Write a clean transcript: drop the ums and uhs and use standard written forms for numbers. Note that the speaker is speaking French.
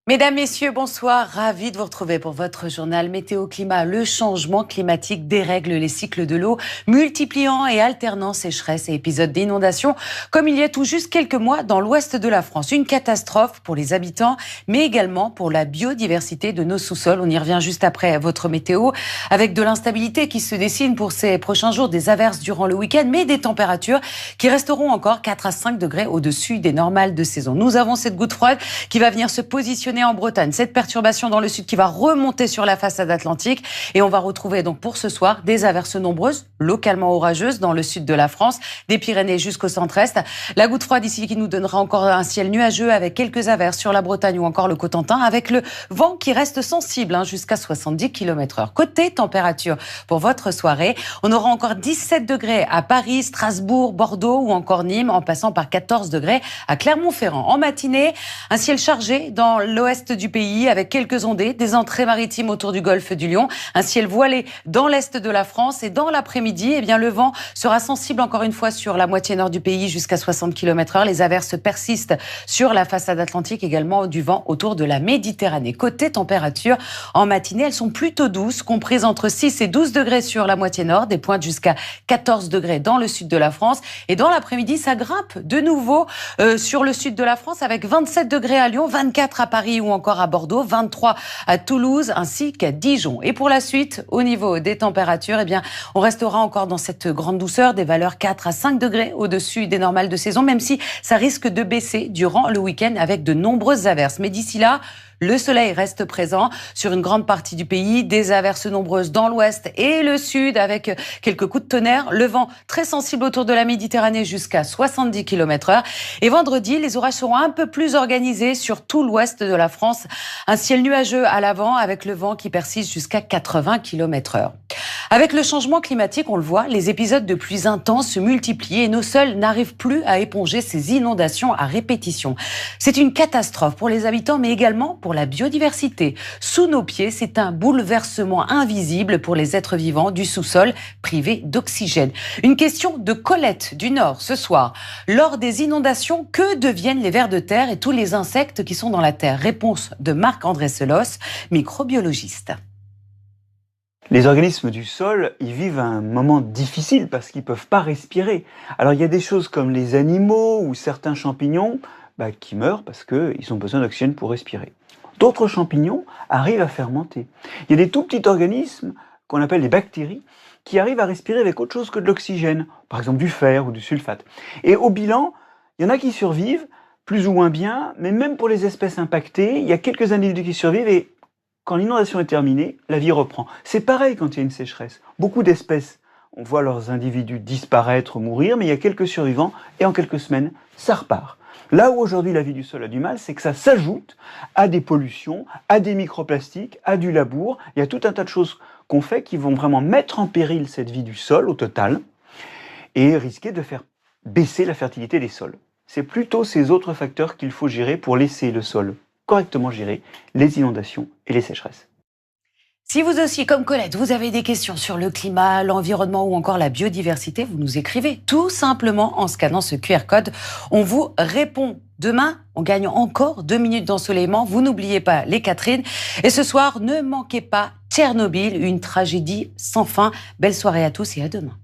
Mesdames, Messieurs, bonsoir. Ravi de vous retrouver pour votre journal Météo Climat. Le changement climatique dérègle les cycles de l'eau, multipliant et alternant sécheresse et épisodes d'inondation, comme il y a tout juste quelques mois dans l'ouest de la France. Une catastrophe pour les habitants, mais également pour la biodiversité de nos sous-sols. On y revient juste après votre météo, avec de l'instabilité qui se dessine pour ces prochains jours, des averses durant le week-end, mais des températures qui resteront encore 4 à 5 degrés au-dessus des normales de saison. Nous avons cette goutte froide qui va venir se positionner en Bretagne, cette perturbation dans le sud qui va remonter sur la façade atlantique, et on va retrouver donc pour ce soir des averses nombreuses, localement orageuses dans le sud de la France, des Pyrénées jusqu'au centre-est. La goutte froide ici qui nous donnera encore un ciel nuageux avec quelques averses sur la Bretagne ou encore le Cotentin, avec le vent qui reste sensible jusqu'à 70 km/h. Côté température pour votre soirée, on aura encore 17 degrés à Paris, Strasbourg, Bordeaux ou encore Nîmes, en passant par 14 degrés à Clermont-Ferrand. En matinée, un ciel chargé dans l'ouest du pays avec quelques ondées, des entrées maritimes autour du golfe du Lion, un ciel voilé dans l'est de la France, et dans l'après-midi, le vent sera sensible encore une fois sur la moitié nord du pays jusqu'à 60 km/h. Les averses persistent sur la façade atlantique, également du vent autour de la Méditerranée. Côté température, en matinée, elles sont plutôt douces, comprises entre 6 et 12 degrés sur la moitié nord, des pointes jusqu'à 14 degrés dans le sud de la France. Et dans l'après-midi, ça grimpe de nouveau sur le sud de la France avec 27 degrés à Lyon, 24 à Paris ou encore à Bordeaux, 23 à Toulouse ainsi qu'à Dijon. Et pour la suite, au niveau des températures, on restera encore dans cette grande douceur, des valeurs 4 à 5 degrés au-dessus des normales de saison, même si ça risque de baisser durant le week-end avec de nombreuses averses. Mais d'ici là, le soleil reste présent sur une grande partie du pays, des averses nombreuses dans l'ouest et le sud avec quelques coups de tonnerre, le vent très sensible autour de la Méditerranée jusqu'à 70 km/h. Et vendredi, les orages seront un peu plus organisés sur tout l'ouest de la France. Un ciel nuageux à l'avant avec le vent qui persiste jusqu'à 80 km/h. Avec le changement climatique, on le voit, les épisodes de pluie intenses se multiplient et nos sols n'arrivent plus à éponger ces inondations à répétition. C'est une catastrophe pour les habitants, mais également pour la biodiversité. Sous nos pieds, c'est un bouleversement invisible pour les êtres vivants du sous-sol privé d'oxygène. Une question de Colette du Nord ce soir. Lors des inondations, que deviennent les vers de terre et tous les insectes qui sont dans la terre? Réponse de Marc-André Selos, microbiologiste. Les organismes du sol, ils vivent un moment difficile parce qu'ils ne peuvent pas respirer. Alors il y a des choses comme les animaux ou certains champignons qui meurent parce qu'ils ont besoin d'oxygène pour respirer. D'autres champignons arrivent à fermenter. Il y a des tout petits organismes qu'on appelle les bactéries qui arrivent à respirer avec autre chose que de l'oxygène, par exemple du fer ou du sulfate. Et au bilan, il y en a qui survivent plus ou moins bien, mais même pour les espèces impactées, il y a quelques individus qui survivent et quand l'inondation est terminée, la vie reprend. C'est pareil quand il y a une sécheresse. Beaucoup d'espèces, on voit leurs individus disparaître, mourir, mais il y a quelques survivants et en quelques semaines, ça repart. Là où aujourd'hui la vie du sol a du mal, c'est que ça s'ajoute à des pollutions, à des microplastiques, à du labour. Il y a tout un tas de choses qu'on fait qui vont vraiment mettre en péril cette vie du sol au total et risquer de faire baisser la fertilité des sols. C'est plutôt ces autres facteurs qu'il faut gérer pour laisser le sol correctement gérer les inondations et les sécheresses. Si vous aussi, comme Colette, vous avez des questions sur le climat, l'environnement ou encore la biodiversité, vous nous écrivez tout simplement en scannant ce QR code. On vous répond. Demain, on gagne encore 2 minutes d'ensoleillement. Vous n'oubliez pas les Catherine. Et ce soir, ne manquez pas Tchernobyl, une tragédie sans fin. Belle soirée à tous et à demain.